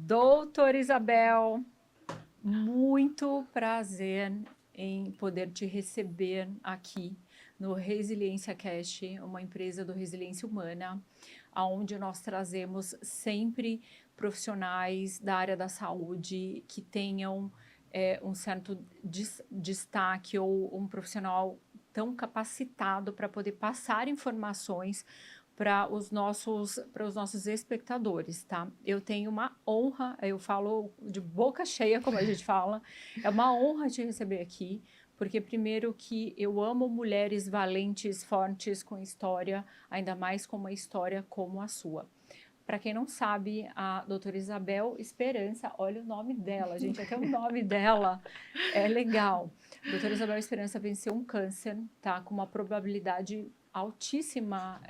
Doutora Isabel, muito prazer em poder te receber aqui no Resiliência Cast, uma empresa do Resiliência Humana, onde nós trazemos sempre profissionais da área da saúde que tenham um certo destaque ou um profissional tão capacitado para poder passar informações para os nossos espectadores, tá? Eu tenho uma honra, eu falo de boca cheia, como a gente fala, é uma honra te receber aqui, porque primeiro que eu amo mulheres valentes, fortes, com história, ainda mais com uma história como a sua. Para quem não sabe, a doutora Isabel Esperança, olha o nome dela, gente, até o nome dela é legal. Doutora Isabel Esperança venceu um câncer, tá? Com uma probabilidade altíssima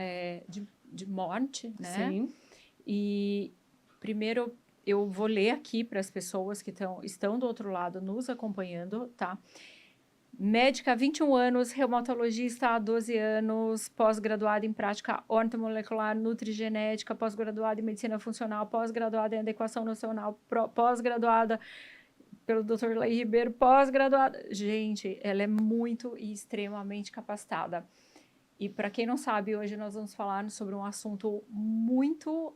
de morte, né? Sim. E primeiro eu vou ler aqui para as pessoas que estão do outro lado nos acompanhando, tá? Médica há 21 anos, reumatologista há 12 anos, pós-graduada em prática ortomolecular, nutrigenética, pós-graduada em medicina funcional, pós-graduada em adequação nacional, pós-graduada pelo Dr. Lei Ribeiro, pós-graduada. Gente, ela é muito e extremamente capacitada. E para quem não sabe, hoje nós vamos falar sobre um assunto muito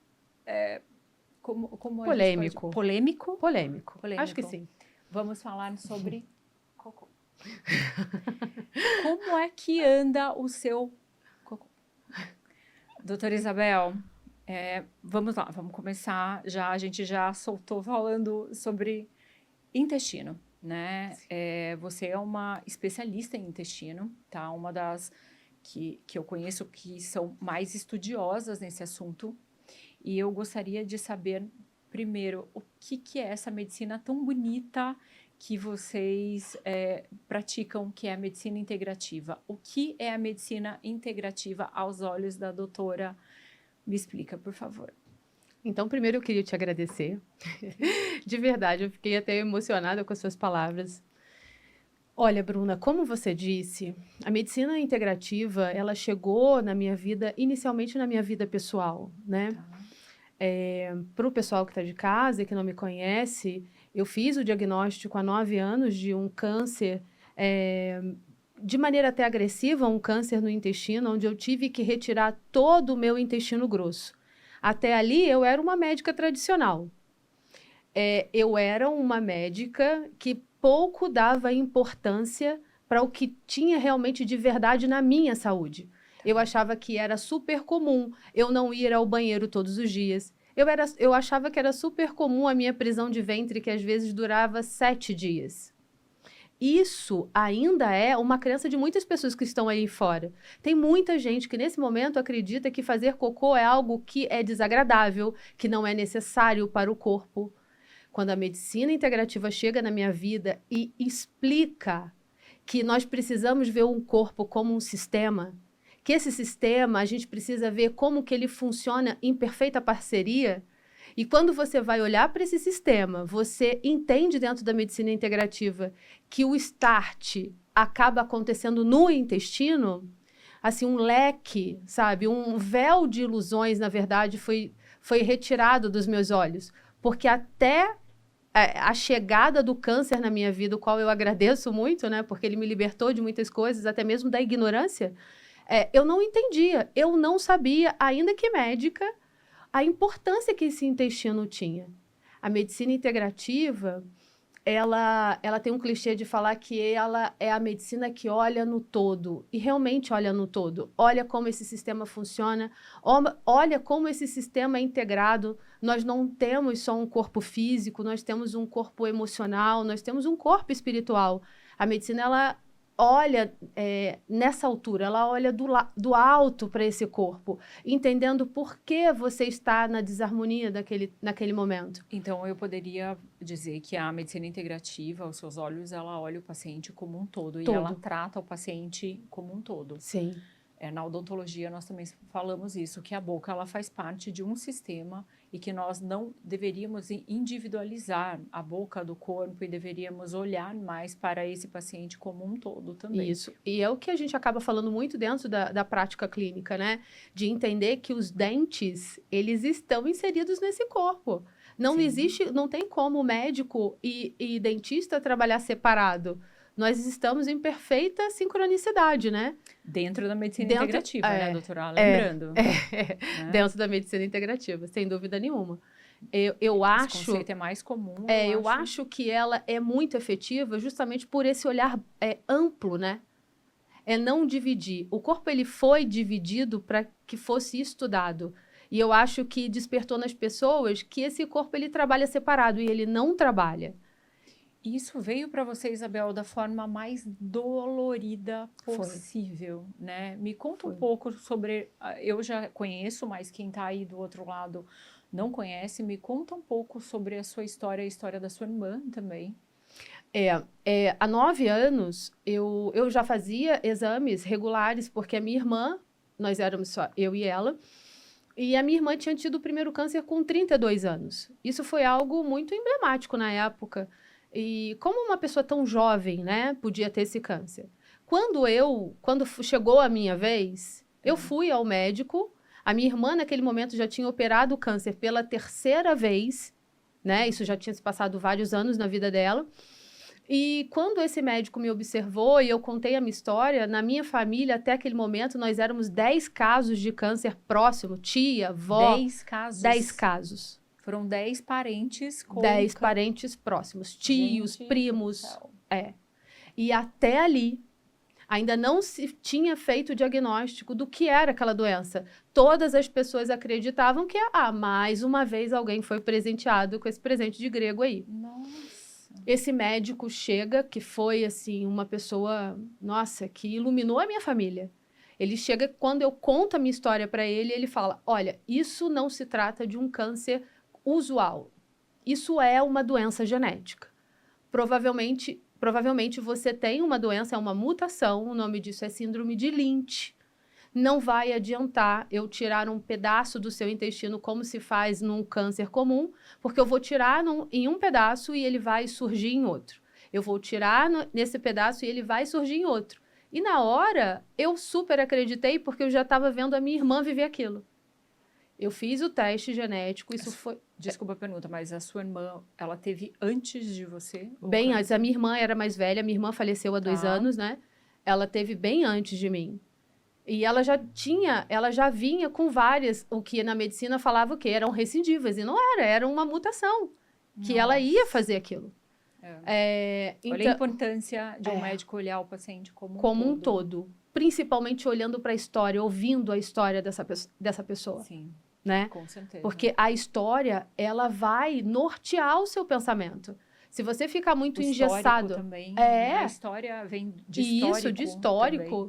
como Polêmico. Polêmico? Polêmico. Polêmico. Acho que sim. Vamos falar sobre cocô. Como é que anda o seu cocô? Doutora Isabel, vamos lá, vamos começar. A gente já soltou falando sobre intestino, né? Você é uma especialista em intestino, tá? Uma das que eu conheço que são mais estudiosas nesse assunto. E eu gostaria de saber, primeiro, o que é essa medicina tão bonita que vocês praticam, que é a medicina integrativa. O que é a medicina integrativa aos olhos da doutora? Me explica, por favor. Então, primeiro eu queria te agradecer. De verdade, eu fiquei até emocionada com as suas palavras. Olha, Bruna, como você disse, a medicina integrativa, ela chegou na minha vida, inicialmente na minha vida pessoal, né? Tá. Para o pessoal que está de casa e que não me conhece, eu fiz o diagnóstico há 9 anos de um câncer, de maneira até agressiva, um câncer no intestino, onde eu tive que retirar todo o meu intestino grosso. Até ali, eu era uma médica tradicional. Eu era uma médica que pouco dava importância para o que tinha realmente de verdade na minha saúde. Eu achava que era super comum eu não ir ao banheiro todos os dias. Eu achava que era super comum a minha prisão de ventre, que às vezes durava 7 dias. Isso ainda é uma crença de muitas pessoas que estão aí fora. Tem muita gente que nesse momento acredita que fazer cocô é algo que é desagradável, que não é necessário para o corpo. Quando a medicina integrativa chega na minha vida e explica que nós precisamos ver um corpo como um sistema, que esse sistema a gente precisa ver como que ele funciona em perfeita parceria, e quando você vai olhar para esse sistema, você entende dentro da medicina integrativa que o start acaba acontecendo no intestino, assim, um leque, sabe? Um véu de ilusões, na verdade, foi retirado dos meus olhos. Porque até a chegada do câncer na minha vida, o qual eu agradeço muito, né? Porque ele me libertou de muitas coisas, até mesmo da ignorância, eu não entendia, eu não sabia, ainda que médica, a importância que esse intestino tinha. A medicina integrativa, ela tem um clichê de falar que ela é a medicina que olha no todo. E realmente olha no todo. Olha como esse sistema funciona, olha como esse sistema é integrado. Nós não temos só um corpo físico, nós temos um corpo emocional, nós temos um corpo espiritual. A medicina, ela olha nessa altura, ela olha do alto para esse corpo, entendendo por que você está na desarmonia naquele momento. Então, eu poderia dizer que a medicina integrativa, aos seus olhos, ela olha o paciente como um todo. E ela trata o paciente como um todo. Sim. Na odontologia, nós também falamos isso, que a boca ela faz parte de um sistema e que nós não deveríamos individualizar a boca do corpo e deveríamos olhar mais para esse paciente como um todo também. Isso. E é o que a gente acaba falando muito dentro da prática clínica, né? De entender que os dentes, eles estão inseridos nesse corpo. Não Sim. existe, não tem como médico e dentista trabalhar separado. Nós estamos em perfeita sincronicidade, né? Dentro da medicina Dentro, integrativa, né, é, doutora? é, Lembrando, é, né? dentro da medicina integrativa, sem dúvida nenhuma. Eu Esse acho, conceito é mais comum, eu acho que ela é muito efetiva justamente por esse olhar amplo, né? É não dividir. O corpo ele foi dividido para que fosse estudado. E eu acho que despertou nas pessoas que esse corpo ele trabalha separado e ele não trabalha. Isso veio para você, Isabel, da forma mais dolorida Foi. possível, né? Me conta um Foi. pouco sobre. Eu já conheço, mas quem está aí do outro lado não conhece. Me conta um pouco sobre a sua história, a história da sua irmã também. Há 9 anos, eu já fazia exames regulares, porque a minha irmã, nós éramos só eu e ela, e a minha irmã tinha tido o primeiro câncer com 32 anos. Isso foi algo muito emblemático na época. E como uma pessoa tão jovem, né, podia ter esse câncer? Quando chegou a minha vez, eu fui ao médico. A minha irmã, naquele momento, já tinha operado o câncer pela 3ª vez, né? Isso já tinha se passado vários anos na vida dela. E quando esse médico me observou e eu contei a minha história, na minha família, até aquele momento, nós éramos 10 casos de câncer próximo, tia, avó. 10 casos. 10 casos. Foram 10 parentes com 10 parentes próximos, tios, Gente primos. do céu. E até ali, ainda não se tinha feito o diagnóstico do que era aquela doença. Todas as pessoas acreditavam que, mais uma vez alguém foi presenteado com esse presente de grego aí. Nossa. Esse médico chega, que foi, assim, uma pessoa, nossa, que iluminou a minha família. Ele chega, quando eu conto a minha história para ele, ele fala, olha, isso não se trata de um câncer usual. Isso é uma doença genética. Provavelmente você tem uma doença, é uma mutação, o nome disso é síndrome de Lynch. Não vai adiantar eu tirar um pedaço do seu intestino como se faz num câncer comum, porque eu vou tirar em um pedaço e ele vai surgir em outro. Eu vou tirar nesse pedaço e ele vai surgir em outro. E na hora, eu super acreditei, porque eu já estava vendo a minha irmã viver aquilo. Eu fiz o teste genético, isso foi... Desculpa a pergunta, mas a sua irmã, ela teve antes de você? Bem antes. A minha irmã era mais velha, minha irmã faleceu há 2 anos, né? Ela teve bem antes de mim. E ela já vinha com várias, o que na medicina falava o quê? Eram recidivas, e não era uma mutação, que ela ia fazer aquilo. Olha a importância de um médico olhar o paciente como um todo. Principalmente olhando para a história, ouvindo a história dessa pessoa. Sim, né? Com certeza. Porque a história, ela vai nortear o seu pensamento. Se você ficar muito engessado... também. A história vem de histórico. Isso, de histórico.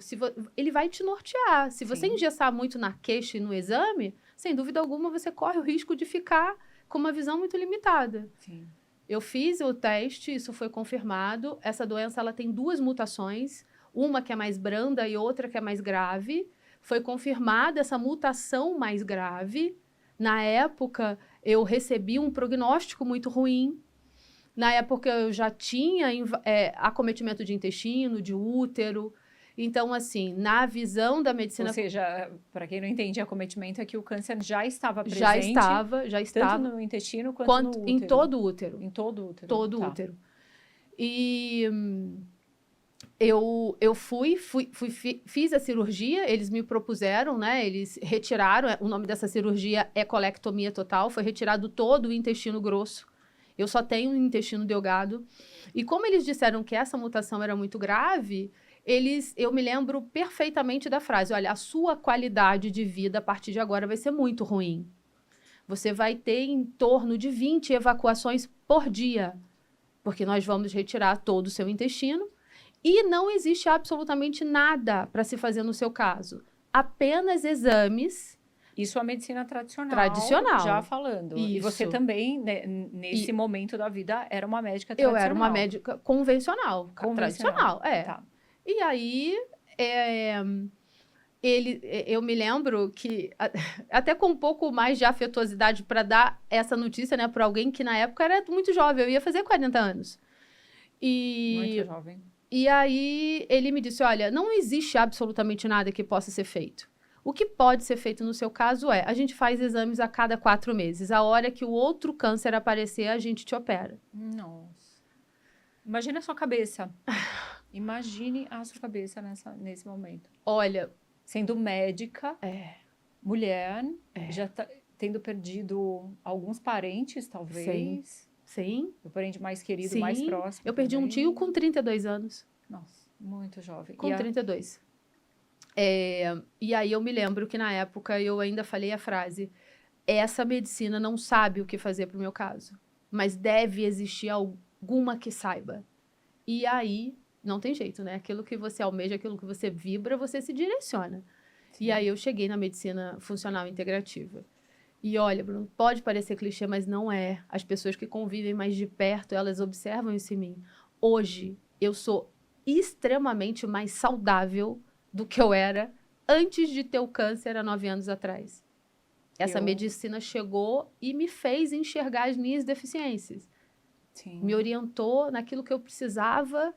Ele vai te nortear. Se você engessar muito na queixa e no exame, sem dúvida alguma, você corre o risco de ficar com uma visão muito limitada. Sim. Eu fiz o teste, isso foi confirmado. Essa doença, ela tem 2 mutações. Uma que é mais branda e outra que é mais grave. Foi confirmada essa mutação mais grave. Na época, eu recebi um prognóstico muito ruim. Na época, eu já tinha acometimento de intestino, de útero. Então, assim, na visão da medicina... Ou seja, para quem não entende, acometimento é que o câncer já estava presente. Já estava. Tanto no intestino quanto no útero. Em todo o útero. Em todo o útero. Todo o útero. E eu fiz a cirurgia, eles me propuseram, né? Eles retiraram, o nome dessa cirurgia é colectomia total, foi retirado todo o intestino grosso. Eu só tenho um intestino delgado. E como eles disseram que essa mutação era muito grave, eu me lembro perfeitamente da frase, olha, a sua qualidade de vida a partir de agora vai ser muito ruim. Você vai ter em torno de 20 evacuações por dia, porque nós vamos retirar todo o seu intestino e não existe absolutamente nada para se fazer no seu caso. Apenas exames... Isso é a medicina tradicional. Já falando. Isso. E você também, né, nesse momento da vida, era uma médica tradicional. Eu era uma médica convencional. Tradicional, Tá. E aí, eu me lembro que, até com um pouco mais de afetuosidade para dar essa notícia, né, para alguém que na época era muito jovem, eu ia fazer 40 anos. Muito jovem. E aí, ele me disse, olha, não existe absolutamente nada que possa ser feito. O que pode ser feito no seu caso a gente faz exames a cada 4 meses. A hora que o outro câncer aparecer, a gente te opera. Nossa. Imagina a sua cabeça. Imagine a sua cabeça nesse momento. Olha, sendo médica, mulher, já tendo perdido alguns parentes, talvez. Sim. O parente mais querido, mais próximo. Eu perdi um tio com 32 anos. Nossa, muito jovem. Com 32. E aí eu me lembro que na época eu ainda falei a frase: essa medicina não sabe o que fazer pro meu caso, mas deve existir alguma que saiba. E aí, não tem jeito, né? Aquilo que você almeja, aquilo que você vibra, você se direciona. Sim. E aí eu cheguei na medicina funcional integrativa. E olha, Bruno, pode parecer clichê, mas não é. As pessoas que convivem mais de perto, elas observam isso em mim. Hoje, eu sou extremamente mais saudável do que eu era antes de ter o câncer há 9 anos atrás. Essa medicina chegou e me fez enxergar as minhas deficiências. Sim. Me orientou naquilo que eu precisava.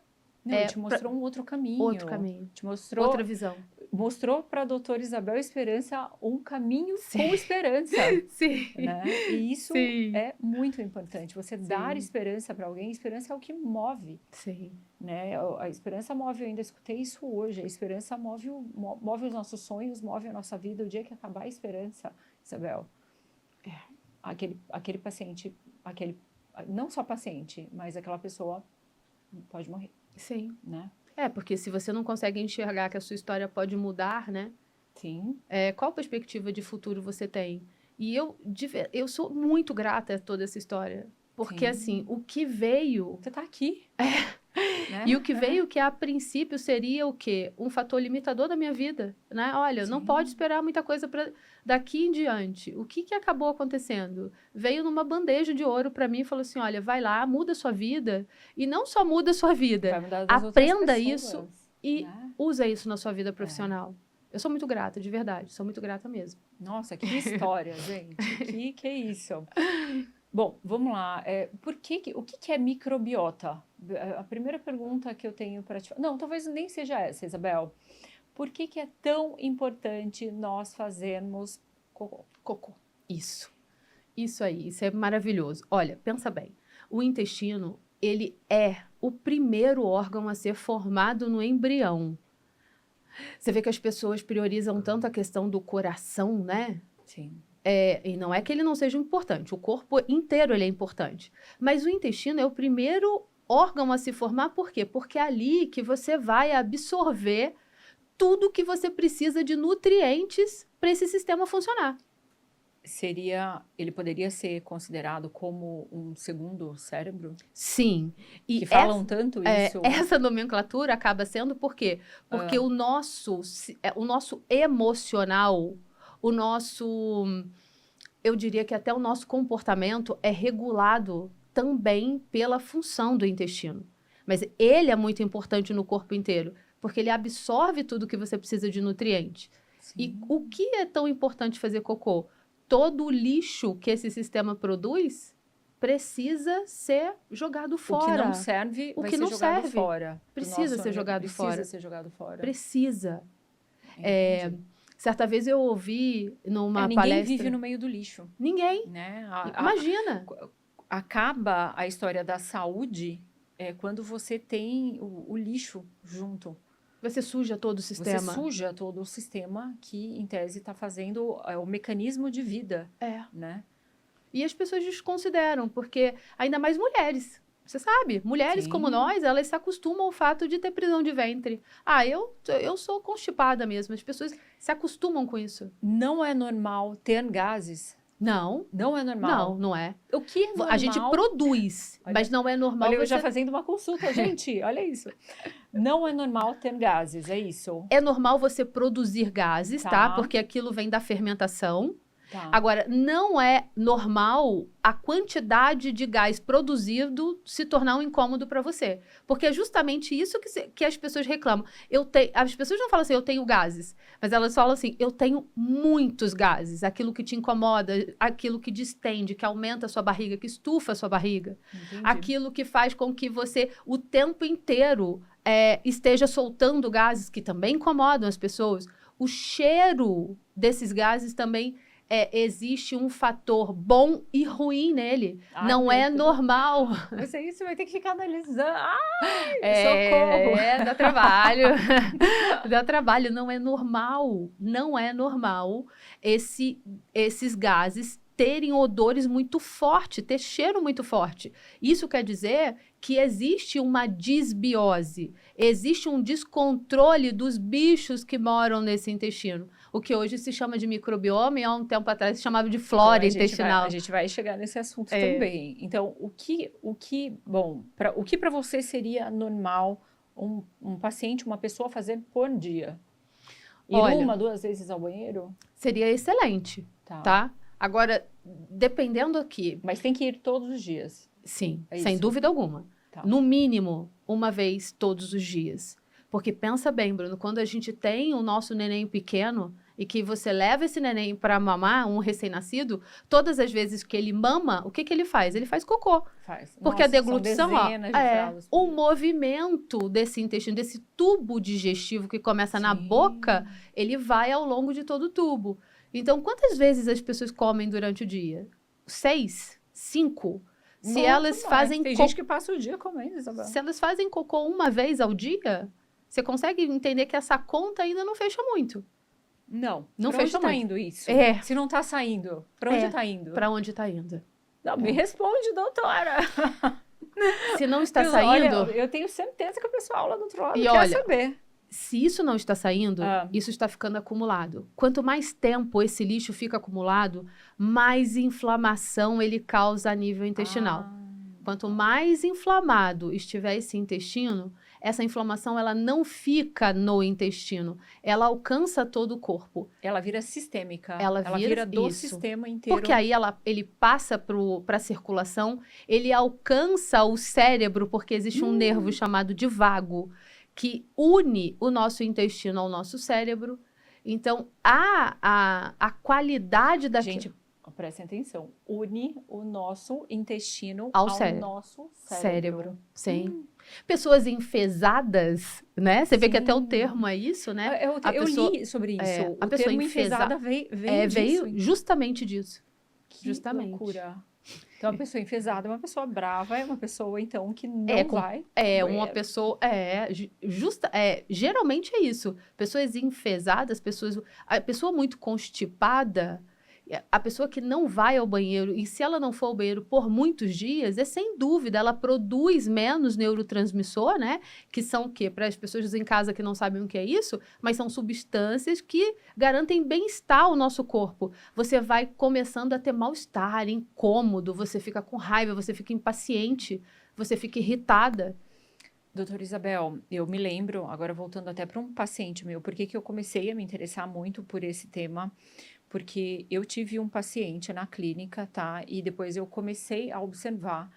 Te mostrou um outro caminho. Outro caminho. Te mostrou outra visão. Mostrou para a doutora Isabel Esperança um caminho com esperança. Sim. Né? E isso é muito importante. Você dar esperança para alguém, esperança é o que move. Sim. Né? A esperança move, eu ainda escutei isso hoje, a esperança move os nossos sonhos, move a nossa vida. O dia que acabar a esperança, Isabel, aquele paciente, não só paciente, mas aquela pessoa pode morrer. Sim. Né? Porque se você não consegue enxergar que a sua história pode mudar, né? Sim. Qual perspectiva de futuro você tem? E eu sou muito grata a toda essa história. Porque, assim, o que veio... Você tá aqui. Né? E o que veio que, a princípio, seria o quê? Um fator limitador da minha vida, né? Olha, não pode esperar muita coisa daqui em diante. O que acabou acontecendo? Veio numa bandeja de ouro para mim e falou assim, olha, vai lá, muda a sua vida. E não só muda a sua vida, aprenda isso e usa isso na sua vida profissional. Eu sou muito grata, de verdade. Sou muito grata mesmo. Nossa, que história, gente. Que é isso? Bom, vamos lá. O que é microbiota? A primeira pergunta que eu tenho para te fazer... Não, talvez nem seja essa, Isabel. Por que é tão importante nós fazermos cocô? Isso aí, isso é maravilhoso. Olha, pensa bem. O intestino, ele é o primeiro órgão a ser formado no embrião. Você vê que as pessoas priorizam tanto a questão do coração, né? Sim. E não é que ele não seja importante, o corpo inteiro ele é importante. Mas o intestino é o primeiro órgão a se formar, por quê? Porque é ali que você vai absorver tudo que você precisa de nutrientes para esse sistema funcionar. Ele poderia ser considerado como um segundo cérebro? Sim. E falam tanto isso? Essa nomenclatura acaba sendo por quê? Porque o nosso emocional, eu diria que até o nosso comportamento é regulado também pela função do intestino. Mas ele é muito importante no corpo inteiro, porque ele absorve tudo que você precisa de nutriente. Sim. E o que é tão importante fazer cocô? Todo o lixo que esse sistema produz precisa ser jogado fora. O que não serve vai ser jogado fora. Precisa ser jogado fora. Precisa ser jogado fora. Precisa. Certa vez eu ouvi numa ninguém palestra... Ninguém vive no meio do lixo. Ninguém. Né? Imagina. Acaba a história da saúde quando você tem o lixo junto. Você suja todo o sistema. Você suja todo o sistema que, em tese, está fazendo o mecanismo de vida. Né? E as pessoas desconsideram, porque ainda mais mulheres. Você sabe, mulheres como nós, elas se acostumam ao fato de ter prisão de ventre. Eu sou constipada mesmo. As pessoas se acostumam com isso. Não é normal ter gases? Não. Não é normal? Não é. O que é normal? A gente produz, mas não é normal. Olha, eu já fazendo uma consulta, gente. Olha isso. Não é normal ter gases, é isso? É normal você produzir gases, tá? Porque aquilo vem da fermentação. Tá. Agora, não é normal a quantidade de gás produzido se tornar um incômodo para você. Porque é justamente isso que as pessoas reclamam. As pessoas não falam assim, eu tenho gases. Mas elas falam assim, eu tenho muitos gases. Aquilo que te incomoda, aquilo que distende, que aumenta a sua barriga, que estufa a sua barriga. Entendi. Aquilo que faz com que você, o tempo inteiro, esteja soltando gases que também incomodam as pessoas. O cheiro desses gases também existe um fator bom e ruim nele. Ai, Não meu é Deus. normal. Você vai ter que ficar analisando. Socorro! Dá trabalho. Dá trabalho, não é normal. Não é normal esses gases terem odores muito fortes, ter cheiro muito forte. Isso quer dizer que existe uma disbiose, existe um descontrole dos bichos que moram nesse intestino. O que hoje se chama de microbioma e há um tempo atrás se chamava de flora intestinal. A gente vai chegar nesse assunto também. Então, o que para você seria normal um paciente, uma pessoa fazer por dia? Ir Olha, 1, 2 vezes ao banheiro? Seria excelente, tá? Agora, dependendo aqui... Mas tem que ir todos os dias. Sim, É sem isso? dúvida alguma. Tá. No mínimo, uma vez todos os dias. Porque pensa bem, Bruno, quando a gente tem o nosso neném pequeno e que você leva esse neném para mamar, um recém-nascido, todas as vezes que ele mama, o que ele faz? Ele faz cocô. Faz. Porque a deglutição, são dezenas de fraldas. O movimento desse intestino, desse tubo digestivo que começa na Sim. boca, ele vai ao longo de todo o tubo. Então, quantas vezes as pessoas comem durante o dia? 6? 5? Se elas fazem Tem gente que passa o dia comendo, Isabel. Se elas fazem cocô uma vez ao dia, você consegue entender que essa conta ainda não fecha muito. Não fecha pra onde tá muito. indo isso? É. Se não tá saindo, pra onde tá indo? Pra onde tá indo? Não, me responde, doutora. Se não está saindo... Olha, eu tenho certeza que a pessoa lá do outro lado E quer olha, saber. Se isso não está saindo, isso está ficando acumulado. Quanto mais tempo esse lixo fica acumulado, mais inflamação ele causa a nível intestinal. Quanto mais inflamado estiver esse intestino, essa inflamação ela não fica no intestino, ela alcança todo o corpo. Ela vira sistêmica. Ela vira do isso. sistema inteiro. Porque aí ele passa para a circulação, ele alcança o cérebro, porque existe um nervo chamado de vago, que une o nosso intestino ao nosso cérebro. Então, a qualidade daquilo... Gente, prestem atenção. Une o nosso intestino ao nosso cérebro. Sim. Pessoas enfesadas, né? Você vê que até o termo é isso, né? Eu li sobre isso. A o pessoa termo enfesada veio justamente disso. Que loucura. Então, uma pessoa enfesada é uma pessoa brava, é uma pessoa, então, que não vai. Uma pessoa. Geralmente é isso. Pessoas enfesadas, a pessoa muito constipada, a pessoa que não vai ao banheiro, e se ela não for ao banheiro por muitos dias, sem dúvida, ela produz menos neurotransmissor, né? Que são o quê? Para as pessoas em casa que não sabem o que é isso, mas são substâncias que garantem bem-estar ao nosso corpo. Você vai começando a ter mal-estar, incômodo, você fica com raiva, você fica impaciente, você fica irritada. Doutora Isabel, eu me lembro, agora voltando até para um paciente meu, por que eu comecei a me interessar muito por esse tema? Porque eu tive um paciente na clínica, tá? E depois eu comecei a observar.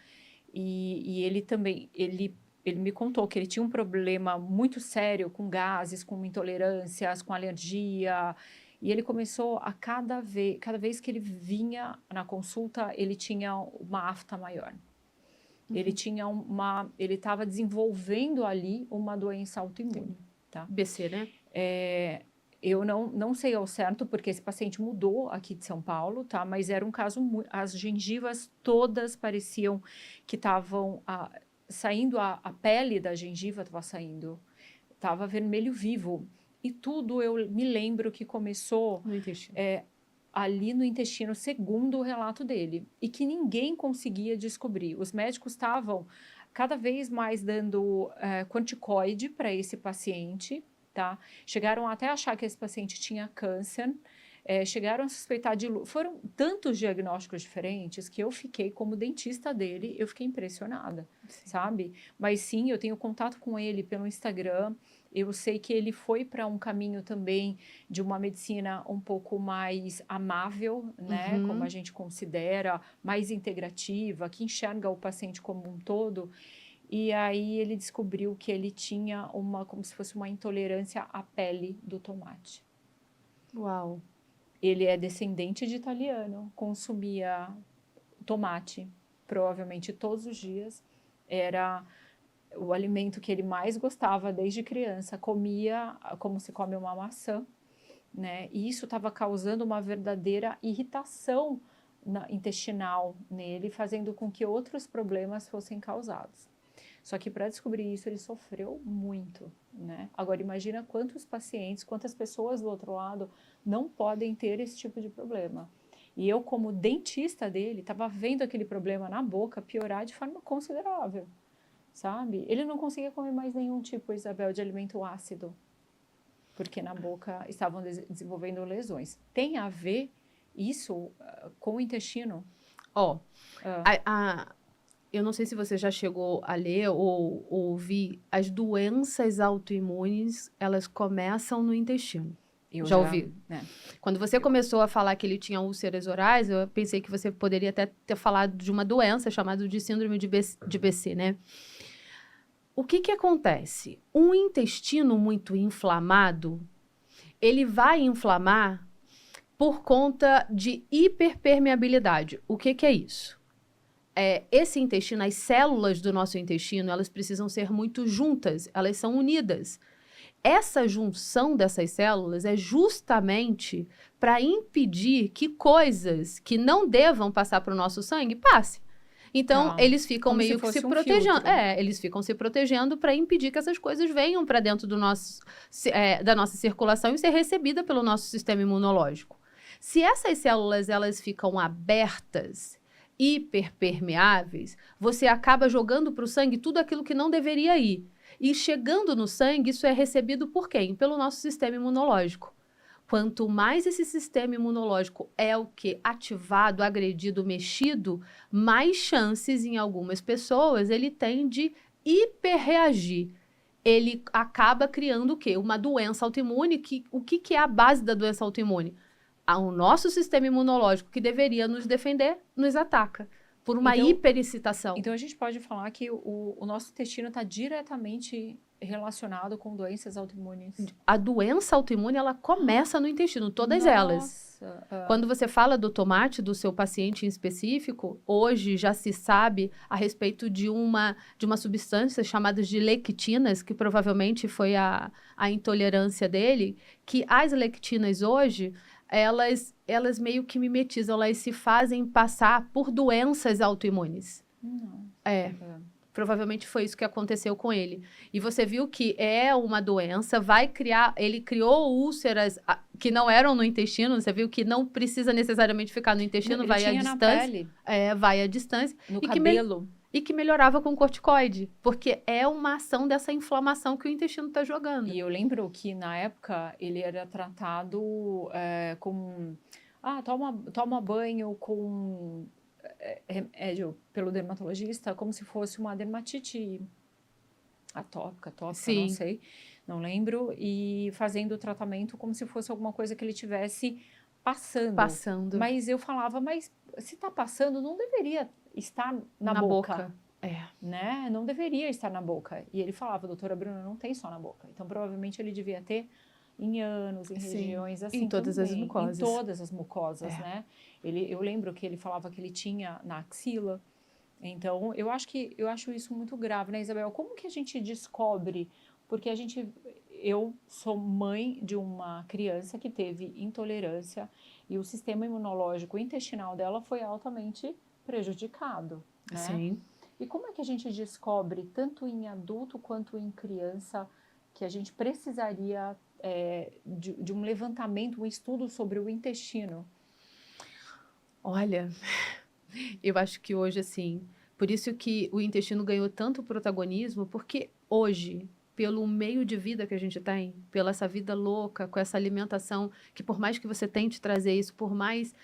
E ele também, ele me contou que ele tinha um problema muito sério com gases, com intolerâncias, com alergia. E ele começou a cada vez que ele vinha na consulta, ele tinha uma afta maior. Ele estava desenvolvendo ali uma doença autoimune, tá? BC, né? Eu não sei ao certo, porque esse paciente mudou aqui de São Paulo, tá? Mas era um caso, as gengivas todas pareciam que estavam saindo, a pele da gengiva estava saindo, estava vermelho vivo. E tudo eu me lembro que começou no intestino. Ali no intestino, segundo o relato dele, e que ninguém conseguia descobrir. Os médicos estavam cada vez mais dando corticoide para esse paciente, tá? Chegaram até a achar que esse paciente tinha câncer, chegaram a suspeitar de lúpus. Foram tantos diagnósticos diferentes que eu fiquei, como dentista dele, eu fiquei impressionada, sabe? Mas sim, eu tenho contato com ele pelo Instagram, eu sei que ele foi para um caminho também de uma medicina um pouco mais amável, né? Como a gente considera, mais integrativa, que enxerga o paciente como um todo. E aí ele descobriu que ele tinha como se fosse uma intolerância à pele do tomate. Uau! Ele é descendente de italiano, consumia tomate, provavelmente todos os dias. Era o alimento que ele mais gostava desde criança. Comia como se come uma maçã. né? E isso estava causando uma verdadeira irritação intestinal nele, fazendo com que outros problemas fossem causados. Só que para descobrir isso ele sofreu muito, né? Agora imagina quantos pacientes, quantas pessoas do outro lado não podem ter esse tipo de problema. E eu, como dentista dele, estava vendo aquele problema na boca piorar de forma considerável, sabe? Ele não conseguia comer mais nenhum tipo, Isabel, de alimento ácido, porque na boca estavam desenvolvendo lesões. Tem a ver isso com o intestino? Ó, eu não sei se você já chegou a ler ou ouvir, as doenças autoimunes, elas começam no intestino. Eu Já ouvi? Né? Quando você começou a falar que ele tinha úlceras orais, eu pensei que você poderia até ter falado de uma doença chamada de síndrome de BC, né? O que que acontece? Um intestino muito inflamado, ele vai inflamar por conta de hiperpermeabilidade. O que que é isso? Esse intestino, as células do nosso intestino, elas precisam ser muito juntas, elas são unidas. Essa junção dessas células é justamente para impedir que coisas que não devam passar para o nosso sangue passem. Então, eles ficam meio que se protegendo. Eles ficam se protegendo para impedir que essas coisas venham para dentro do da nossa circulação e ser recebida pelo nosso sistema imunológico. Se essas células elas ficam abertas, hiperpermeáveis, você acaba jogando para o sangue tudo aquilo que não deveria ir. E chegando no sangue, isso é recebido por quem? Pelo nosso sistema imunológico. Quanto mais esse sistema imunológico é o que? Ativado, agredido, mexido, mais chances em algumas pessoas ele tem de hiperreagir. Ele acaba criando o quê? Uma doença autoimune. O que é a base da doença autoimune? O nosso sistema imunológico, que deveria nos defender, nos ataca por uma hiperexcitação. Então, a gente pode falar que o nosso intestino está diretamente relacionado com doenças autoimunes. A doença autoimune, ela começa no intestino, todas elas. Quando você fala do tomate, do seu paciente em específico, hoje já se sabe a respeito de uma substância chamada de lectinas, que provavelmente foi a intolerância dele, que as lectinas hoje, elas meio que mimetizam, elas se fazem passar por doenças autoimunes. Provavelmente foi isso que aconteceu com ele. E você viu que é uma doença, ele criou úlceras que não eram no intestino, você viu que não precisa necessariamente ficar no intestino, vai à distância. Na pele. Vai à distância. No cabelo. E que melhorava com corticoide, porque é uma ação dessa inflamação que o intestino está jogando. E eu lembro que, na época, ele era tratado com... toma banho com remédio pelo dermatologista, como se fosse uma dermatite atópica, Sim. Não sei, não lembro, e fazendo o tratamento como se fosse alguma coisa que ele tivesse passando. Mas eu falava, mas se está passando, não deveria estar na boca. Né? Não deveria estar na boca. E ele falava, doutora Bruna, não tem só na boca. Então, provavelmente, ele devia ter em ânus, em regiões assim. Em todas as mucosas. Em todas as mucosas, né? Eu lembro que ele falava que ele tinha na axila. Então, eu acho isso muito grave, né, Isabel? Como que a gente descobre? Porque eu sou mãe de uma criança que teve intolerância e o sistema imunológico intestinal dela foi altamente prejudicado, né? Sim. E como é que a gente descobre, tanto em adulto quanto em criança, que a gente precisaria de um levantamento, um estudo sobre o intestino? Olha, eu acho que hoje, assim, por isso que o intestino ganhou tanto protagonismo, porque hoje, pelo meio de vida que a gente tem, pela essa vida louca, com essa alimentação, que por mais que você tente trazer isso, por mais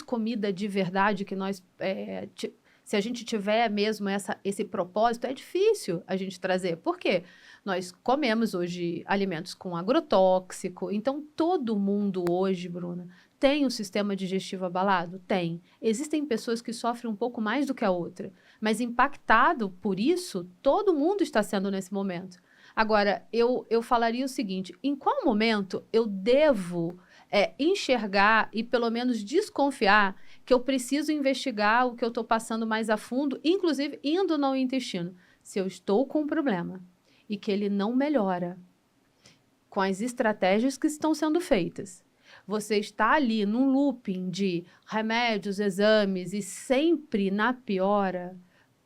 comida de verdade que nós... se a gente tiver mesmo esse propósito, é difícil a gente trazer. Por quê? Nós comemos hoje alimentos com agrotóxico, então todo mundo hoje, Bruna, tem um sistema digestivo abalado? Tem. Existem pessoas que sofrem um pouco mais do que a outra, mas impactado por isso, todo mundo está sendo nesse momento. Agora, eu falaria o seguinte, em qual momento eu devo enxergar e pelo menos desconfiar que eu preciso investigar o que eu estou passando mais a fundo, inclusive indo no intestino. Se eu estou com um problema e que ele não melhora, com as estratégias que estão sendo feitas. Você está ali num looping de remédios, exames e sempre na piora,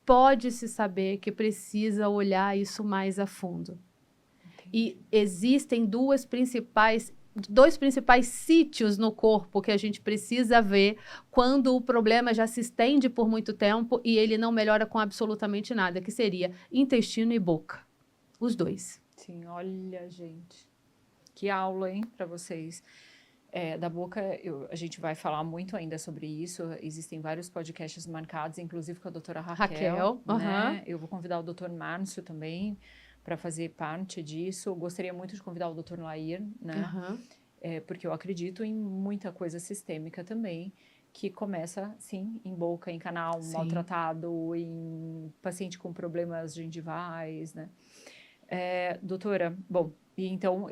pode-se saber que precisa olhar isso mais a fundo. E existem dois principais sítios no corpo que a gente precisa ver quando o problema já se estende por muito tempo e ele não melhora com absolutamente nada, que seria intestino e boca. Os dois. Sim, olha, gente. Que aula, hein, para vocês. Da boca, a gente vai falar muito ainda sobre isso. Existem vários podcasts marcados, inclusive com a doutora Raquel. Né? Eu vou convidar o doutor Márcio também para fazer parte disso. Gostaria muito de convidar o doutor Lair, né? Porque eu acredito em muita coisa sistêmica também, que começa, sim, em boca, em canal maltratado, em paciente com problemas gengivais, né? Doutora, bom, e então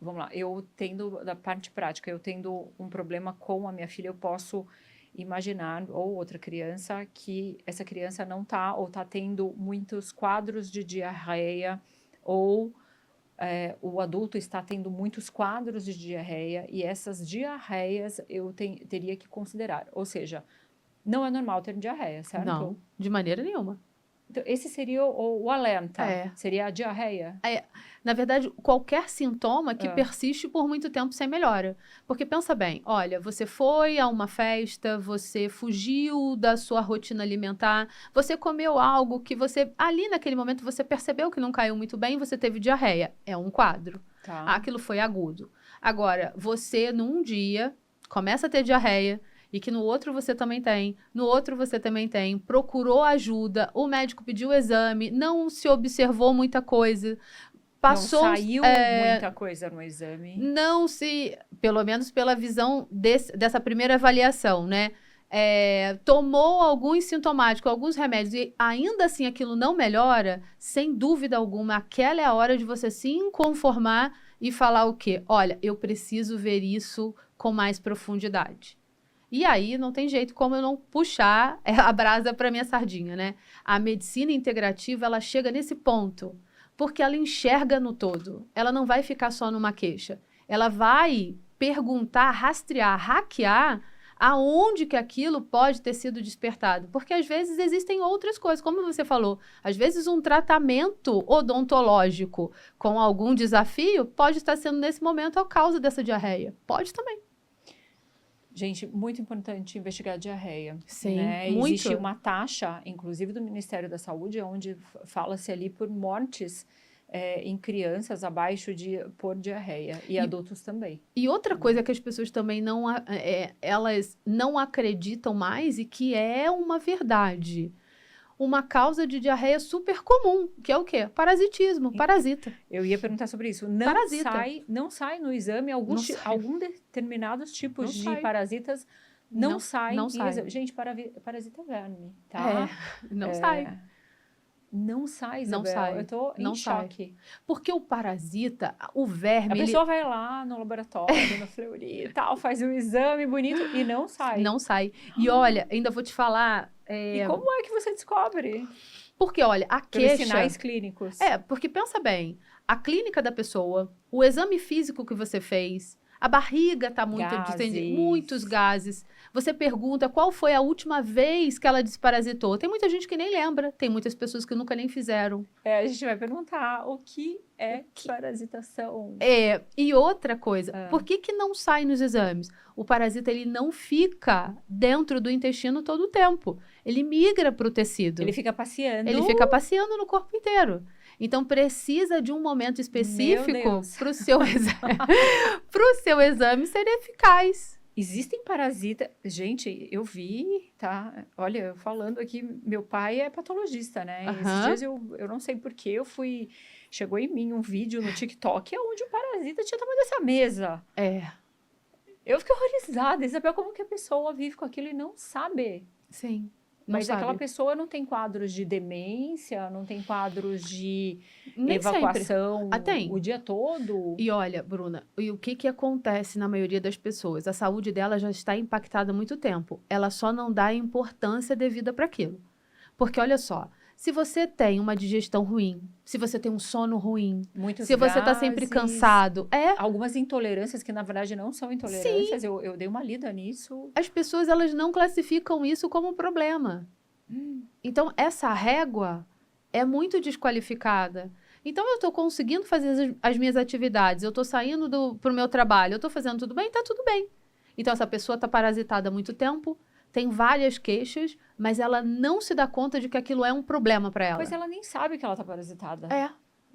vamos lá, eu tendo, da parte prática, eu tendo um problema com a minha filha, eu posso imaginar, ou outra criança, que essa criança não está, ou está tendo muitos quadros de diarreia, ou o adulto está tendo muitos quadros de diarreia, e essas diarreias eu teria que considerar. Ou seja, não é normal ter diarreia, certo? Não, de maneira nenhuma. Então, esse seria o alerta, seria a diarreia. Na verdade, qualquer sintoma que persiste por muito tempo sem melhora. Porque pensa bem, olha, você foi a uma festa, você fugiu da sua rotina alimentar, você comeu algo que você, ali naquele momento, você percebeu que não caiu muito bem e você teve diarreia. É um quadro. Tá. Aquilo foi agudo. Agora, você, num dia, começa a ter diarreia, e que no outro você também tem, no outro você também tem, procurou ajuda, o médico pediu o exame, não se observou muita coisa, passou... Não saiu muita coisa no exame. Não se, pelo menos pela visão dessa primeira avaliação, né? Tomou alguns sintomáticos, alguns remédios, e ainda assim aquilo não melhora, sem dúvida alguma, aquela é a hora de você se inconformar e falar o quê? Olha, eu preciso ver isso com mais profundidade. E aí não tem jeito como eu não puxar a brasa para minha sardinha, né? A medicina integrativa, ela chega nesse ponto, porque ela enxerga no todo. Ela não vai ficar só numa queixa. Ela vai perguntar, rastrear, hackear aonde que aquilo pode ter sido despertado. Porque às vezes existem outras coisas, como você falou. Às vezes um tratamento odontológico com algum desafio pode estar sendo nesse momento a causa dessa diarreia. Pode também. Gente, muito importante investigar a diarreia. Sim, né? muito. Existe uma taxa, inclusive do Ministério da Saúde, onde fala-se ali por mortes em crianças abaixo por diarreia e adultos também. E outra coisa que as pessoas também elas não acreditam mais e que é uma verdade. Uma causa de diarreia super comum, que é o quê? Parasitismo, parasita. Eu ia perguntar sobre isso. Não sai no exame alguns determinados tipos de parasitas não saem não em sai. exame. Gente, parasita é verme, tá? Não sai. Não sai, Isabel. Não sai. Eu tô em choque. Porque o parasita, o verme... A pessoa vai lá no laboratório, no Fleury e tal, faz um exame bonito e não sai. Não sai. E olha, ainda vou te falar... E como é que você descobre? Porque, olha, a queixa... Pelos sinais clínicos. Porque pensa bem, a clínica da pessoa, o exame físico que você fez, a barriga está muito distendida, muitos gases. Você pergunta qual foi a última vez que ela desparasitou. Tem muita gente que nem lembra, tem muitas pessoas que nunca nem fizeram. A gente vai perguntar o que é parasitação. E outra coisa, por que não sai nos exames? O parasita, ele não fica dentro do intestino todo o tempo. Ele migra para o tecido. Ele fica passeando. Ele fica passeando no corpo inteiro. Então, precisa de um momento específico para o seu exame ser eficaz. Existem parasitas... Gente, eu vi, tá? Olha, eu falando aqui, meu pai é patologista, né? Esses dias eu não sei porquê, chegou em mim um vídeo no TikTok onde o parasita tinha tamanho dessa mesa. Eu fiquei horrorizada, Isabel, como que a pessoa vive com aquilo e não sabe? Sim. Mas aquela pessoa não tem quadros de demência, não tem quadros de Nem evacuação tem. O dia todo. E olha, Bruna, e o que acontece na maioria das pessoas? A saúde dela já está impactada há muito tempo. Ela só não dá a importância devida para aquilo. Porque olha só, Se você tem uma digestão ruim, se você tem um sono ruim, Muitos se você está sempre gases, cansado, algumas intolerâncias que, na verdade, não são intolerâncias. Eu dei uma lida nisso. as pessoas elas não classificam isso como problema. Então, essa régua é muito desqualificada. Então, eu estou conseguindo fazer as minhas atividades, eu estou saindo para o meu trabalho, eu estou fazendo tudo bem, está tudo bem. Então, essa pessoa está parasitada há muito tempo, tem várias queixas, mas ela não se dá conta de que aquilo é um problema para ela. Pois ela nem sabe que ela está parasitada.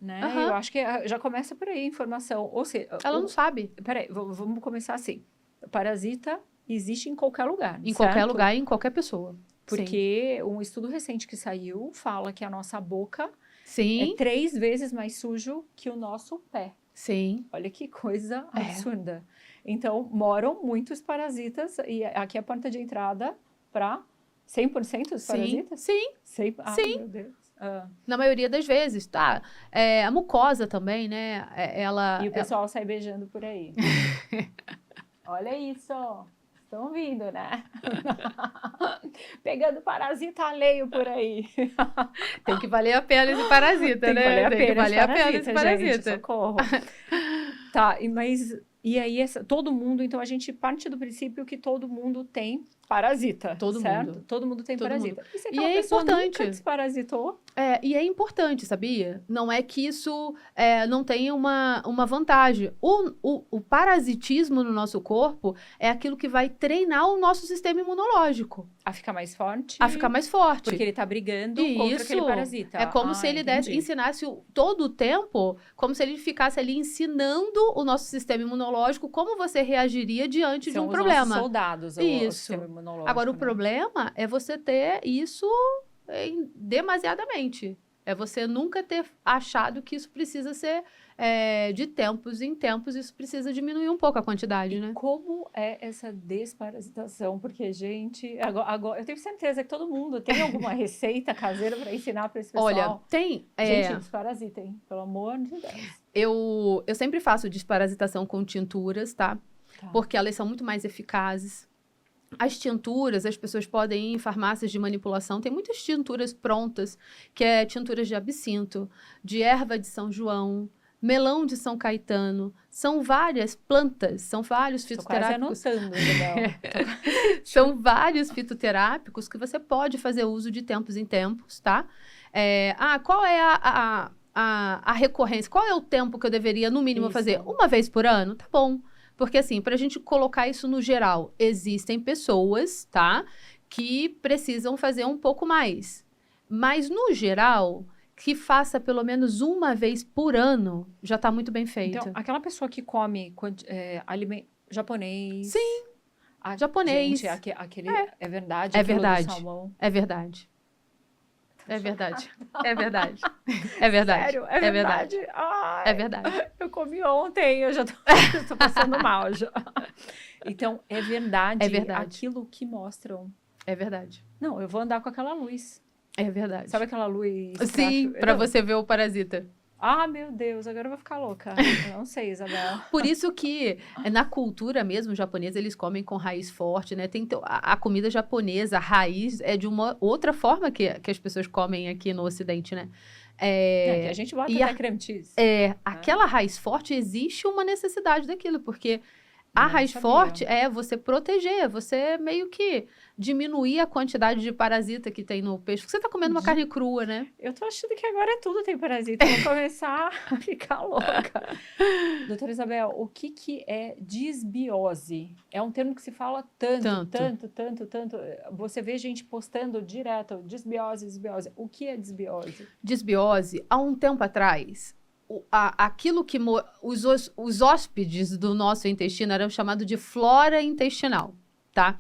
Né? Aham. Eu acho que já começa por aí a informação. Ou seja, Ela não sabe. Peraí, vamos começar assim. Parasita existe em qualquer lugar. Em certo? qualquer lugar, em qualquer pessoa. Porque um estudo recente que saiu fala que a nossa boca Sim. é 3 vezes mais sujo que o nosso pé. Sim. Olha que coisa absurda. Então, moram muitos parasitas e aqui é a porta de entrada para 100% dos parasitas? Sim. Sim. Sim. Meu Deus. Na maioria das vezes, tá? A mucosa também, né? E o pessoal sai beijando por aí. Olha isso. Estão vindo, né? Pegando parasita alheio por aí. Tem que valer a pena esse parasita, né? Tem que valer a pena esse parasita. Gente, socorro. Tá, mas... E aí, todo mundo... Então, a gente parte do princípio que todo mundo tem parasita, Todo certo? mundo. Todo mundo tem Todo parasita. mundo. E se E aquela é pessoa importante. nunca desparasitou? E é importante, sabia? Não é que isso não tenha uma vantagem. O parasitismo no nosso corpo é aquilo que vai treinar o nosso sistema imunológico. A ficar mais forte? A ficar mais forte. Porque ele tá brigando contra aquele parasita. É como se ele ensinasse todo o tempo, como se ele ficasse ali ensinando o nosso sistema imunológico como você reagiria diante de um problema. São os soldados, o sistema imunológico. Agora, o problema é você ter isso demasiadamente. É você nunca ter achado que isso precisa ser de tempos em tempos, isso precisa diminuir um pouco a quantidade, né? Como é essa desparasitação? Porque, gente, agora eu tenho certeza que todo mundo tem alguma receita caseira para ensinar para esse pessoal. Olha, tem... Gente, desparasitem, pelo amor de Deus. Eu sempre faço desparasitação com tinturas, tá? Porque elas são muito mais eficazes. As tinturas, as pessoas podem ir em farmácias de manipulação, tem muitas tinturas prontas, que é tinturas de absinto, de erva de São João, melão de São Caetano, são várias plantas, são vários fitoterápicos. Tô quase anotando, São vários fitoterápicos que você pode fazer uso de tempos em tempos, tá? Qual é a recorrência? Qual é o tempo que eu deveria, no mínimo, fazer? Uma vez por ano? Tá bom. Porque, assim, para a gente colocar isso no geral, existem pessoas, tá? Que precisam fazer um pouco mais. Mas, no geral, que faça pelo menos uma vez por ano, já está muito bem feito. Então, aquela pessoa que come alimento japonês... Sim, japonês. Gente, aquele... É verdade? É verdade. Do salmão. É verdade. É verdade. É verdade. É verdade. Sério? É verdade. Ai, é verdade. Eu comi ontem, eu já tô passando mal já. Então, é verdade aquilo que mostram. É verdade. Não, eu vou andar com aquela luz. É verdade. Sabe aquela luz? Sim, para você ver o parasita. Ah, meu Deus, agora eu vou ficar louca. Eu não sei, Isabel. Por isso que, na cultura mesmo japonesa, eles comem com raiz forte, né? Tem a comida japonesa, a raiz, é de uma outra forma que as pessoas comem aqui no Ocidente, né? Que a gente bota até creme cheese. Aquela raiz forte, existe uma necessidade daquilo, porque a raiz forte é você proteger, você meio que diminuir a quantidade de parasita que tem no peixe. Porque você tá comendo uma carne crua, né? Eu tô achando que agora tudo tem parasita. Eu vou começar a ficar louca. Doutora Isabel, o que é disbiose? É um termo que se fala tanto. Você vê gente postando direto, disbiose. O que é disbiose? Disbiose, há um tempo atrás... aquilo que os hóspedes do nosso intestino eram chamados de flora intestinal, tá?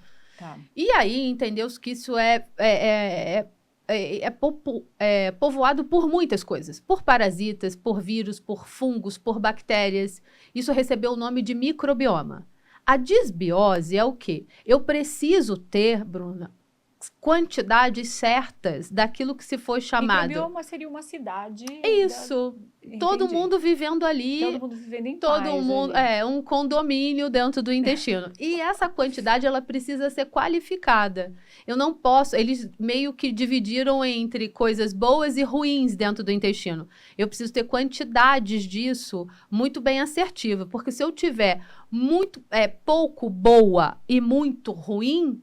E aí entendeu-se que isso é povoado por muitas coisas, por parasitas, por vírus, por fungos, por bactérias. Isso recebeu o nome de microbioma. A disbiose é o quê? Eu preciso ter, Bruna, quantidades certas daquilo que se foi chamado. Microbioma seria uma cidade. Isso. Todo Entendi. mundo vivendo ali. Todo mundo vivendo em Todo paz mundo, ali. um condomínio dentro do intestino. E essa quantidade, ela precisa ser qualificada. Eu não posso, eles meio que dividiram entre coisas boas e ruins dentro do intestino. Eu preciso ter quantidades disso muito bem assertiva, porque se eu tiver pouco boa e muito ruim,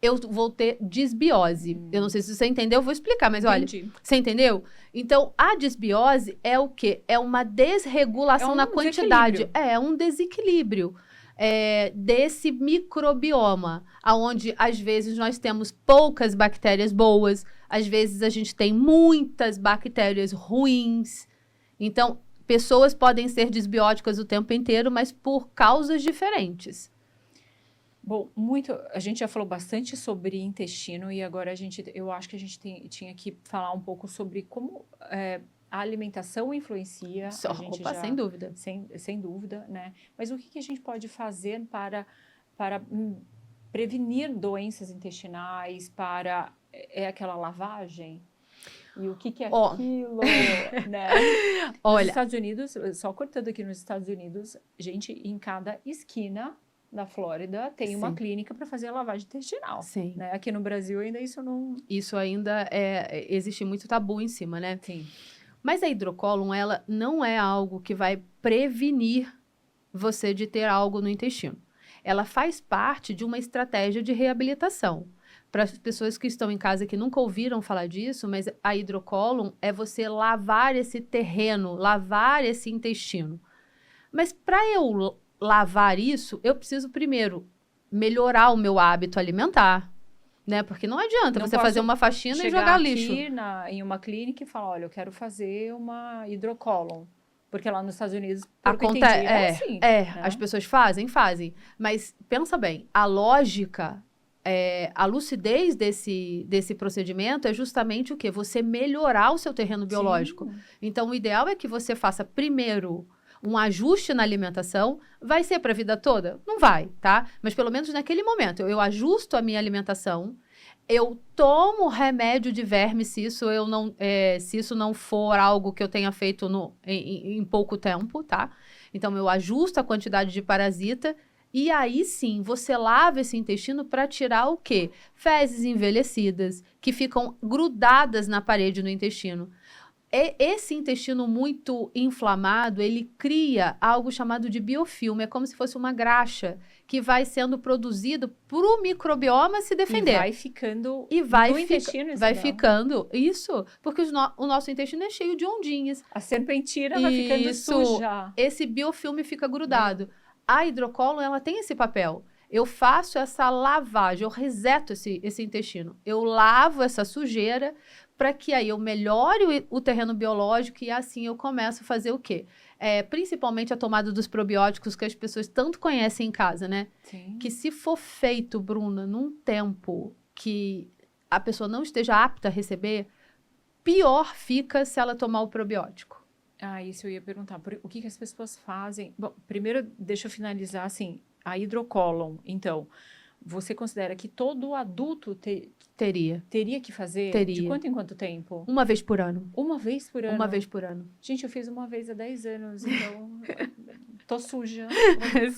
eu vou ter disbiose. Eu não sei se você entendeu, eu vou explicar, mas olha, Entendi. você entendeu? Então, a disbiose é o quê? É uma desregulação É um na quantidade. desequilíbrio. É um desequilíbrio desse microbioma, aonde às vezes nós temos poucas bactérias boas, às vezes a gente tem muitas bactérias ruins. Então, pessoas podem ser disbióticas o tempo inteiro, mas por causas diferentes. Bom, a gente já falou bastante sobre intestino e agora eu acho que a gente tinha que falar um pouco sobre como a alimentação influencia. Sem dúvida. Sem dúvida, né? Mas o que a gente pode fazer para prevenir doenças intestinais, é aquela lavagem? E o que é aquilo, né? Olha, nos Estados Unidos, só cortando aqui nos Estados Unidos, gente, em cada esquina da Flórida tem uma clínica para fazer a lavagem intestinal. Sim. Né? Aqui no Brasil ainda isso não... Isso ainda existe muito tabu em cima, né? Sim. Mas a hidrocólon, ela não é algo que vai prevenir você de ter algo no intestino. Ela faz parte de uma estratégia de reabilitação. Para as pessoas que estão em casa que nunca ouviram falar disso, mas a hidrocólon é você lavar esse terreno, lavar esse intestino. Mas para eu lavar isso, eu preciso primeiro melhorar o meu hábito alimentar, né? Porque não adianta você fazer uma faxina e jogar lixo. Chegar aqui em uma clínica e falar, olha, eu quero fazer uma hidrocólon. Porque lá nos Estados Unidos, assim. Né? As pessoas fazem. Mas pensa bem, a lógica, a lucidez desse procedimento é justamente o quê? Você melhorar o seu terreno biológico. Sim. Então, o ideal é que você faça primeiro um ajuste na alimentação. Vai ser para a vida toda? Não vai, tá? Mas pelo menos naquele momento, eu ajusto a minha alimentação, eu tomo remédio de verme se isso não for algo que eu tenha feito em pouco tempo, tá? Então, eu ajusto a quantidade de parasita e aí sim, você lava esse intestino para tirar o quê? Fezes envelhecidas, que ficam grudadas na parede do intestino. Esse intestino muito inflamado, ele cria algo chamado de biofilme. É como se fosse uma graxa que vai sendo produzido para o microbioma se defender. E vai ficando no intestino. Vai ficando, isso, porque o nosso intestino é cheio de ondinhas. A serpentina vai ficando suja. Esse biofilme fica grudado. A hidrocólon, ela tem esse papel. Eu faço essa lavagem, eu reseto esse intestino. Eu lavo essa sujeira para que aí eu melhore o terreno biológico e assim eu começo a fazer o quê? Principalmente a tomada dos probióticos que as pessoas tanto conhecem em casa, né? Sim. Que se for feito, Bruna, num tempo que a pessoa não esteja apta a receber, pior fica se ela tomar o probiótico. Isso eu ia perguntar. O que as pessoas fazem? Bom, primeiro deixa eu finalizar assim, a hidrocólon, então, você considera que todo adulto teria que fazer? Teria. De quanto em quanto tempo? Uma vez por ano. Uma vez por ano? Uma vez por ano. Gente, eu fiz uma vez há 10 anos, então tô suja.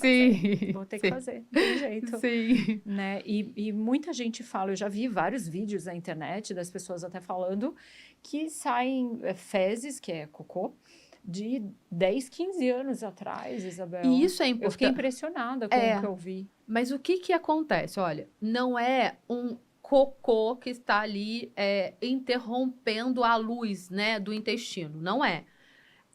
Sim. Vou ter que fazer, de jeito. Sim. Né? E muita gente fala, eu já vi vários vídeos na internet das pessoas até falando que saem fezes, que é cocô, de 10, 15 anos atrás, Isabel. E isso é importante. Eu fiquei impressionada com o que eu vi. Mas o que acontece? Olha, não é um cocô que está ali interrompendo a luz, né, do intestino. Não é.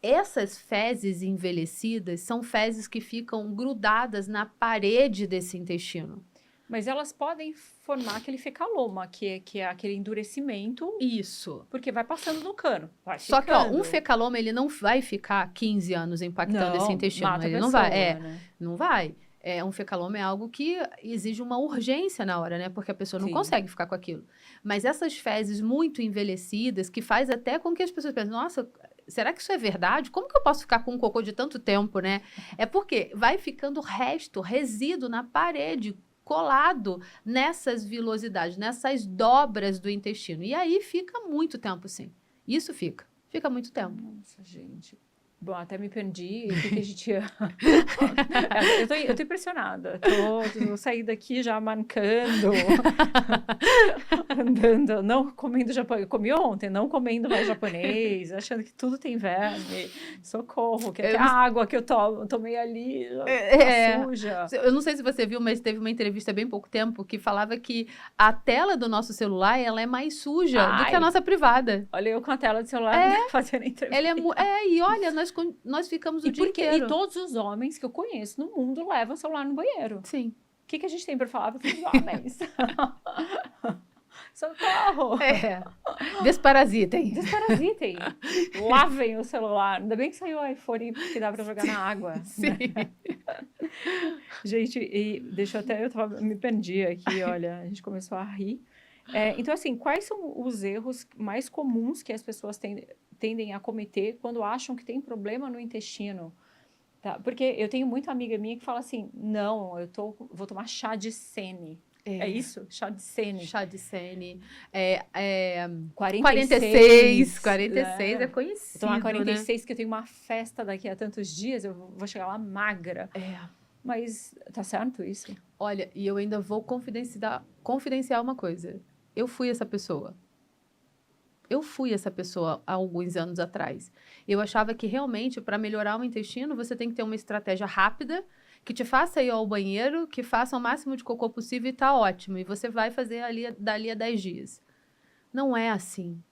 Essas fezes envelhecidas são fezes que ficam grudadas na parede desse intestino. Mas elas podem formar aquele fecaloma, que é aquele endurecimento. Isso. Porque vai passando no cano. Só que, um fecaloma, ele não vai ficar 15 anos impactando esse intestino. Mata ele a não pessoa, vai. Né? Não vai. Um fecaloma é algo que exige uma urgência na hora, né? Porque a pessoa não consegue ficar com aquilo. Mas essas fezes muito envelhecidas, que faz até com que as pessoas pensem, nossa, será que isso é verdade? Como que eu posso ficar com um cocô de tanto tempo, né? É porque vai ficando resíduo na parede colado nessas vilosidades, nessas dobras do intestino. E aí fica muito tempo, sim. Isso fica muito tempo. Nossa, gente. Bom, até me perdi. O que a gente ia... eu tô impressionada. Tô saindo daqui já mancando, andando, não comendo japonês. Comi ontem, não comendo mais japonês, achando que tudo tem verme. Socorro, que até a água que eu tomei ali tá suja. Eu não sei se você viu, mas teve uma entrevista há bem pouco tempo que falava que a tela do nosso celular, ela é mais suja do que a nossa privada. Olha, eu com a tela do celular fazendo entrevista. E olha, nós ficamos o dia inteiro. E todos os homens que eu conheço no mundo levam o celular no banheiro. Sim. O que a gente tem para falar para os homens? Socorro! Desparasitem. Desparasitem. Lavem o celular. Ainda bem que saiu o iPhone que dá para jogar na água. Sim. Né? Gente, eu me perdi aqui, olha, a gente começou a rir. Então, assim, quais são os erros mais comuns que as pessoas tendem a cometer quando acham que tem problema no intestino? Tá? Porque eu tenho muita amiga minha que fala assim, não, vou tomar chá de Sene. É isso? Chá de Sene. Chá de Sene. 46 é conhecido, vou tomar 46, que eu tenho uma festa daqui a tantos dias, eu vou chegar lá magra. Mas tá certo isso? Olha, e eu ainda vou confidenciar uma coisa. Eu fui essa pessoa há alguns anos atrás. Eu achava que realmente, para melhorar o intestino, você tem que ter uma estratégia rápida, que te faça ir ao banheiro, que faça o máximo de cocô possível e tá ótimo. E você vai fazer dali a 10 dias. Não é assim.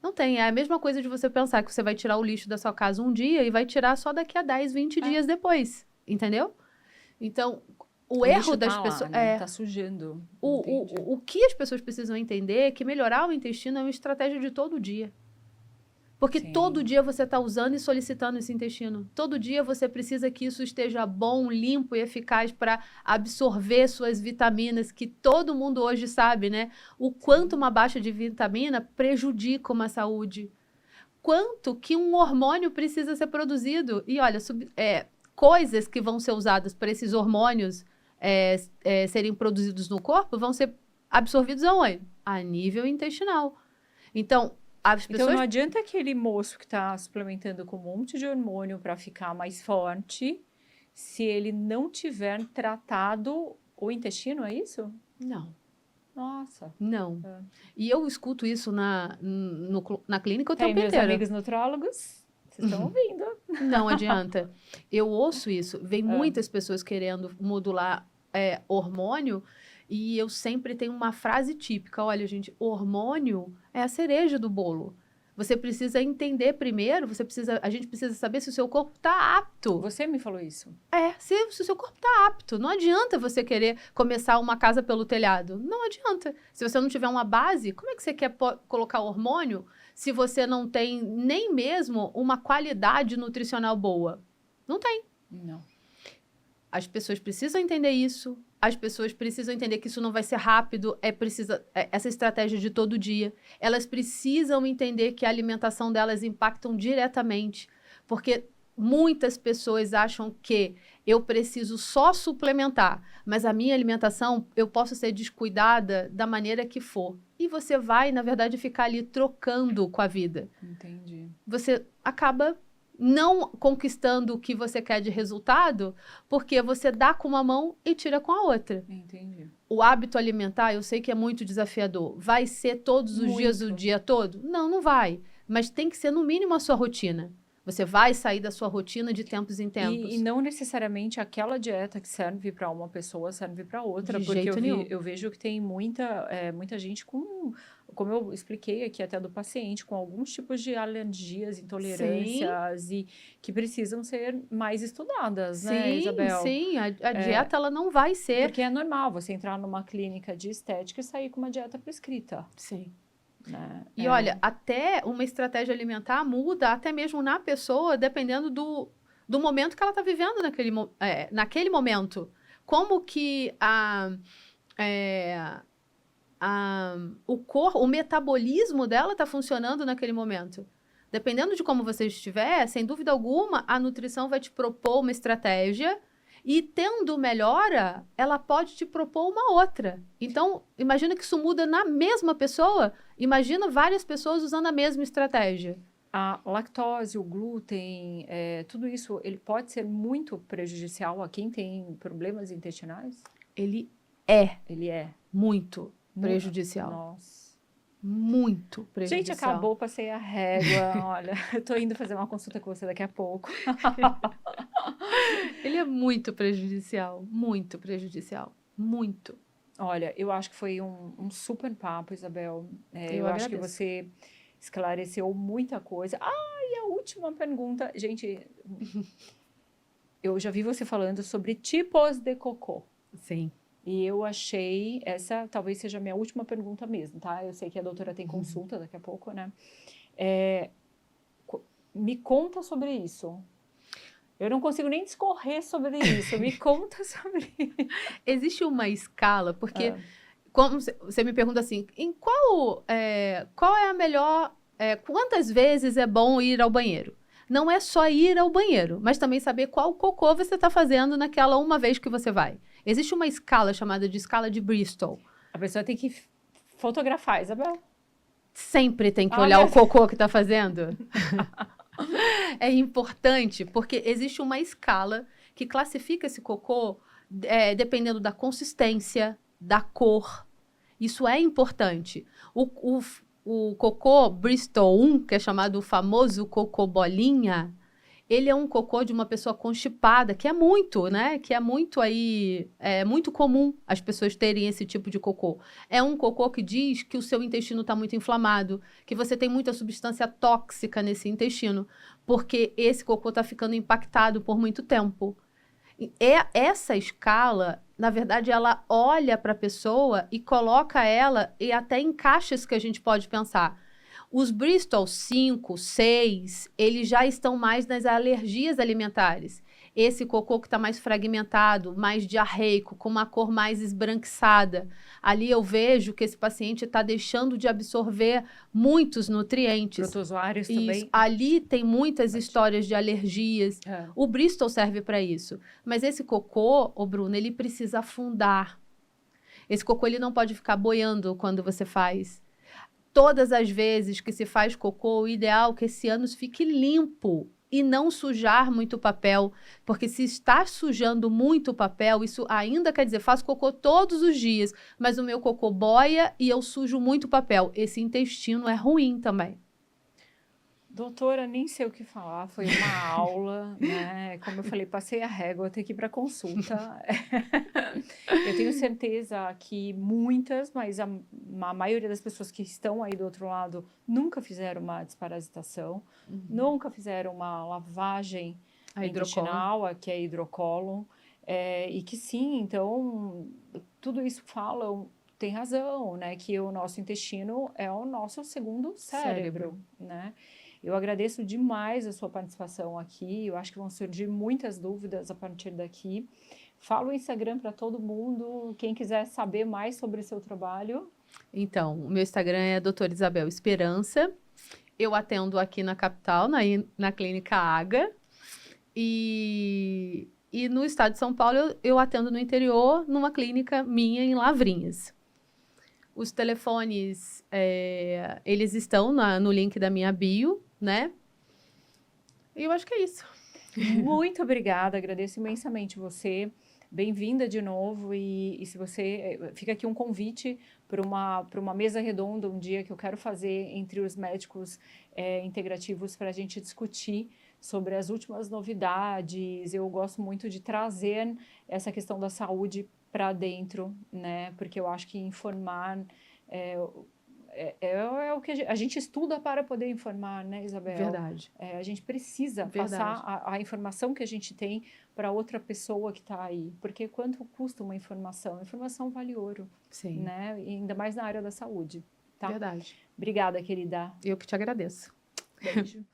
Não tem. É a mesma coisa de você pensar que você vai tirar o lixo da sua casa um dia e vai tirar só daqui a 10, 20 dias depois. Entendeu? Então, o erro das pessoas... Né? Tá sujando. O que as pessoas precisam entender é que melhorar o intestino é uma estratégia de todo dia. Porque todo dia você está usando e solicitando esse intestino. Todo dia você precisa que isso esteja bom, limpo e eficaz para absorver suas vitaminas, que todo mundo hoje sabe, né? O quanto uma baixa de vitamina prejudica uma saúde. Quanto que um hormônio precisa ser produzido. E olha, coisas que vão ser usadas para esses hormônios serem produzidos no corpo vão ser absorvidos aonde? A nível intestinal. Então, as pessoas... Então, não adianta aquele moço que está suplementando com um monte de hormônio para ficar mais forte, se ele não tiver tratado o intestino, é isso? Não. Nossa. Não. E eu escuto isso na clínica o tempo inteiro. Meus amigos nutrólogos... Vocês estão ouvindo. Não adianta. Eu ouço isso. Vem muitas pessoas querendo modular hormônio e eu sempre tenho uma frase típica. Olha, gente, hormônio é a cereja do bolo. Você precisa entender primeiro, a gente precisa saber se o seu corpo está apto. Você me falou isso. Se o seu corpo está apto. Não adianta você querer começar uma casa pelo telhado. Não adianta. Se você não tiver uma base, como é que você quer colocar hormônio se você não tem nem mesmo uma qualidade nutricional boa? Não tem. Não. As pessoas precisam entender isso. As pessoas precisam entender que isso não vai ser rápido, essa estratégia de todo dia. Elas precisam entender que a alimentação delas impactam diretamente, porque muitas pessoas acham que eu preciso só suplementar, mas a minha alimentação, eu posso ser descuidada da maneira que for. E você vai, na verdade, ficar ali trocando com a vida. Entendi. Você acaba não conquistando o que você quer de resultado, porque você dá com uma mão e tira com a outra. Entendi. O hábito alimentar, eu sei que é muito desafiador. Vai ser todos os dias, o dia todo? Não, não vai. Mas tem que ser, no mínimo, a sua rotina. Você vai sair da sua rotina de tempos em tempos. E não necessariamente aquela dieta que serve para uma pessoa serve para outra. Porque eu vejo que tem muita gente como eu expliquei aqui até do paciente, com alguns tipos de alergias, intolerâncias, e que precisam ser mais estudadas, né, Isabel? Sim, a dieta ela não vai ser... Porque é normal você entrar numa clínica de estética e sair com uma dieta prescrita. Sim. Né? E olha, até uma estratégia alimentar muda até mesmo na pessoa, dependendo do momento que ela está vivendo naquele momento. Como que o metabolismo dela está funcionando naquele momento. Dependendo de como você estiver, sem dúvida alguma, a nutrição vai te propor uma estratégia E tendo melhora, ela pode te propor uma outra. Então, imagina que isso muda na mesma pessoa. Imagina várias pessoas usando a mesma estratégia. A lactose, o glúten, tudo isso, ele pode ser muito prejudicial a quem tem problemas intestinais? Ele é Ele é. muito prejudicial. Nossa. Muito prejudicial. Gente, acabou, passei a régua. Olha, eu tô indo fazer uma consulta com você daqui a pouco. Ele é muito prejudicial, muito prejudicial, muito. Olha, eu acho que foi um super papo, Isabel. Eu acho que agradeço. você esclareceu muita coisa. E a última pergunta. Gente, eu já vi você falando sobre tipos de cocô. Sim. E eu achei, essa talvez seja a minha última pergunta mesmo, tá? Eu sei que a doutora tem consulta daqui a pouco, né? Me conta sobre isso. Eu não consigo nem discorrer sobre isso. Me conta sobre isso. Existe uma escala, porque como você me pergunta assim, em qual é a melhor, quantas vezes é bom ir ao banheiro? Não é só ir ao banheiro, mas também saber qual cocô você está fazendo naquela uma vez que você vai. Existe uma escala chamada de escala de Bristol. A pessoa tem que fotografar, Isabel. Sempre tem que olhar o cocô que está fazendo. É importante, porque existe uma escala que classifica esse cocô dependendo da consistência, da cor. Isso é importante. O cocô Bristol 1, que é chamado o famoso cocô bolinha, ele é um cocô de uma pessoa constipada, que é muito, né? Que é muito aí, é muito comum as pessoas terem esse tipo de cocô. É um cocô que diz que o seu intestino está muito inflamado, que você tem muita substância tóxica nesse intestino, porque esse cocô está ficando impactado por muito tempo. Essa escala, na verdade, ela olha para a pessoa e coloca ela e até em caixas que a gente pode pensar. Os Bristol 5, 6, eles já estão mais nas alergias alimentares. Esse cocô que está mais fragmentado, mais diarreico, com uma cor mais esbranquiçada. Ali eu vejo que esse paciente está deixando de absorver muitos nutrientes. Protozoários Isso. também. Ali tem muitas histórias de alergias. O Bristol serve para isso. Mas esse cocô, Bruno, ele precisa afundar. Esse cocô ele não pode ficar boiando quando você faz. Todas as vezes que se faz cocô, o ideal é que esse ânus fique limpo e não sujar muito o papel, porque se está sujando muito o papel, isso ainda quer dizer, faço cocô todos os dias, mas o meu cocô boia e eu sujo muito o papel. Esse intestino é ruim também. Doutora, nem sei o que falar, foi uma aula, né? Como eu falei, passei a régua, vou ter que ir para consulta. Eu tenho certeza que muitas, mas a maioria das pessoas que estão aí do outro lado nunca fizeram uma desparasitação, nunca fizeram uma lavagem intestinal, que é hidrocólon, e que sim, então, tudo isso tem razão, né? Que o nosso intestino é o nosso segundo cérebro, né? Eu agradeço demais a sua participação aqui, eu acho que vão surgir muitas dúvidas a partir daqui. Fala o Instagram para todo mundo, quem quiser saber mais sobre o seu trabalho. Então, o meu Instagram é Doutora Isabel Esperança, eu atendo aqui na capital, na Clínica Aga, e no estado de São Paulo eu atendo no interior, numa clínica minha em Lavrinhas. Os telefones, eles estão no link da minha bio, né? E eu acho que é isso. Muito obrigada, agradeço imensamente você. Bem-vinda de novo e se você... Fica aqui um convite para uma mesa redonda um dia que eu quero fazer entre os médicos integrativos para a gente discutir sobre as últimas novidades. Eu gosto muito de trazer essa questão da saúde para dentro, né? Porque eu acho que informar... É o que a gente estuda para poder informar, né, Isabel? Verdade. A gente precisa passar a informação que a gente tem para outra pessoa que está aí. Porque quanto custa uma informação? A informação vale ouro. Sim. Né? E ainda mais na área da saúde. Tá? Verdade. Obrigada, querida. Eu que te agradeço. Beijo.